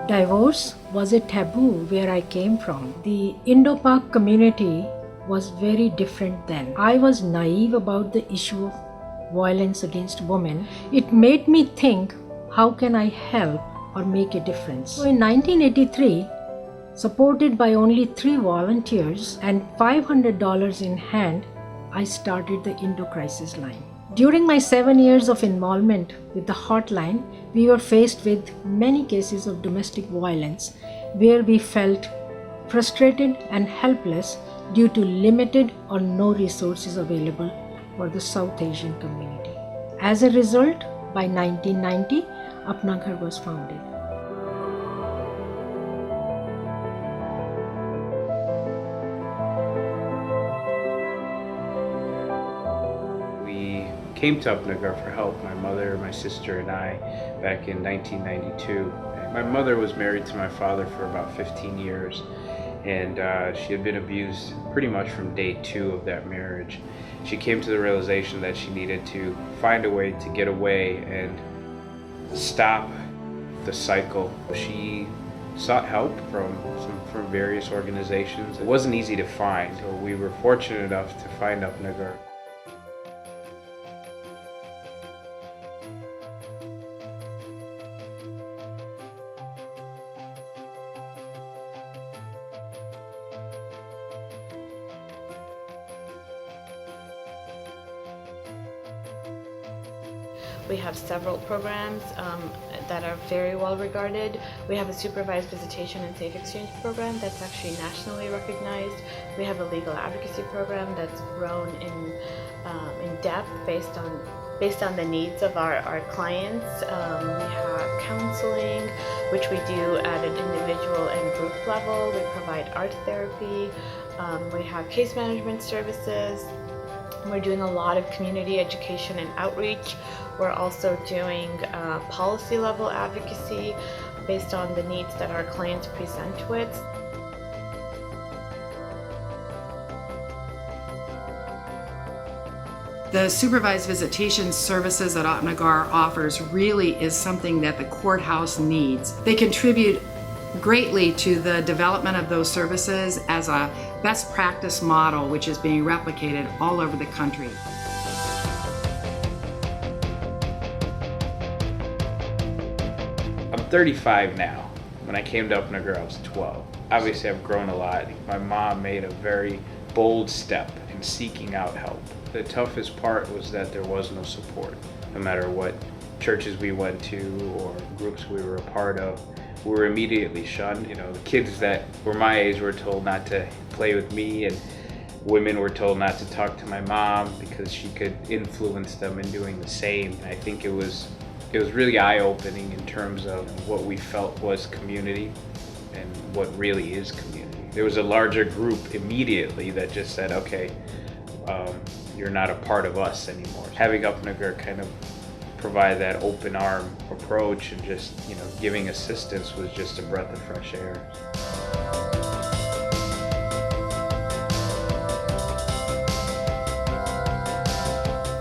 Divorce was a taboo where I came from. The Indo-Pak community was very different then. I was naive about the issue of violence against women. It made me think, how can I help or make a difference? So in 1983, supported by only 3 volunteers and $500 in hand, I started the Indo Crisis Line. During my 7 years of involvement with the hotline, we were faced with many cases of domestic violence where we felt frustrated and helpless due to limited or no resources available for the South Asian community. As a result, by 1990, Apna Ghar was founded. We came to Apna Ghar for help, my mother, my sister, and I, back in 1992. My mother was married to my father for about 15 years, and she had been abused pretty much from day 2 of that marriage. She came to the realization that she needed to find a way to get away and stop the cycle. She sought help from various organizations. It wasn't easy to find, so we were fortunate enough to find Apna Ghar. We have several programs that are very well regarded. We have a supervised visitation and safe exchange program that's actually nationally recognized. We have a legal advocacy program that's grown in depth based on the needs of our clients. We have counseling, which we do at an individual and group level. We provide art therapy. We have case management services. We're doing a lot of community education and outreach. We're also doing policy level advocacy based on the needs that our clients present with. The supervised visitation services that Apna Ghar offers really is something that the courthouse needs. They contribute greatly to the development of those services as a best practice model which is being replicated all over the country. I'm 35 now. When I came to Apna Ghar, I was 12. Obviously, I've grown a lot. My mom made a very bold step in seeking out help. The toughest part was that there was no support. No matter what churches we went to or groups we were a part of, we were immediately shunned. You know, the kids that were my age were told not to play with me, and women were told not to talk to my mom because she could influence them in doing the same. And I think it was really eye-opening in terms of what we felt was community and what really is community. There was a larger group immediately that just said, okay, you're not a part of us anymore. Having Apna Ghar kind of provide that open arm approach and just, giving assistance was just a breath of fresh air.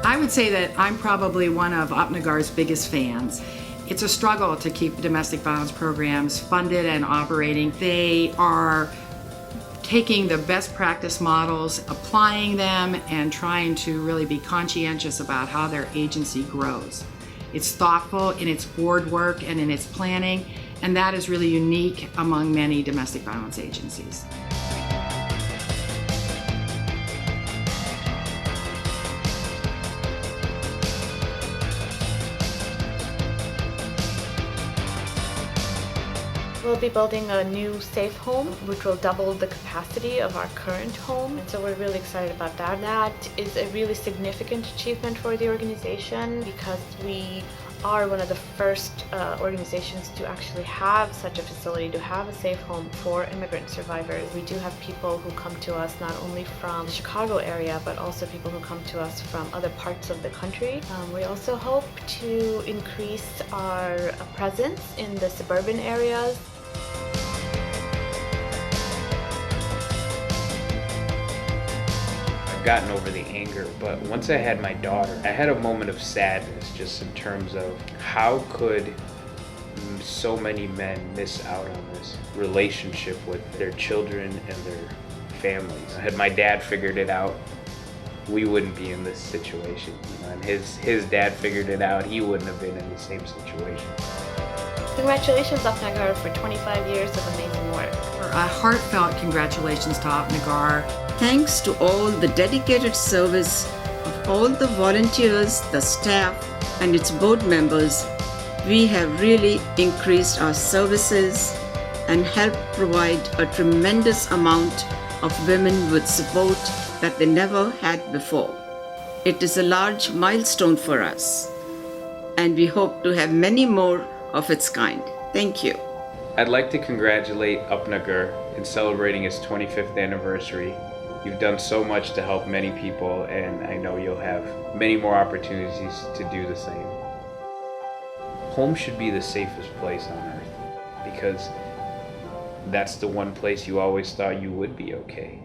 I would say that I'm probably one of Apna Ghar's biggest fans. It's a struggle to keep domestic violence programs funded and operating. They are taking the best practice models, applying them, and trying to really be conscientious about how their agency grows. It's thoughtful in its board work and in its planning, and that is really unique among many domestic violence agencies. We'll be building a new safe home, which will double the capacity of our current home. And so we're really excited about that. That is a really significant achievement for the organization because we are one of the first organizations to actually have such a facility, to have a safe home for immigrant survivors. We do have people who come to us not only from the Chicago area, but also people who come to us from other parts of the country. We also hope to increase our presence in the suburban areas. Gotten over the anger, but once I had my daughter, I had a moment of sadness just in terms of how could so many men miss out on this relationship with their children and their families. Had my dad figured it out, we wouldn't be in this situation. And his dad figured it out, he wouldn't have been in the same situation. Congratulations, Upnagar, for 25 years of amazing work. A heartfelt congratulations to Upnagar. Thanks to all the dedicated service of all the volunteers, the staff, and its board members, we have really increased our services and helped provide a tremendous amount of women with support that they never had before. It is a large milestone for us, and we hope to have many more of its kind. Thank you. I'd like to congratulate Upnagar in celebrating its 25th anniversary. You've done so much to help many people, and I know you'll have many more opportunities to do the same. Home should be the safest place on earth, because that's the one place you always thought you would be okay.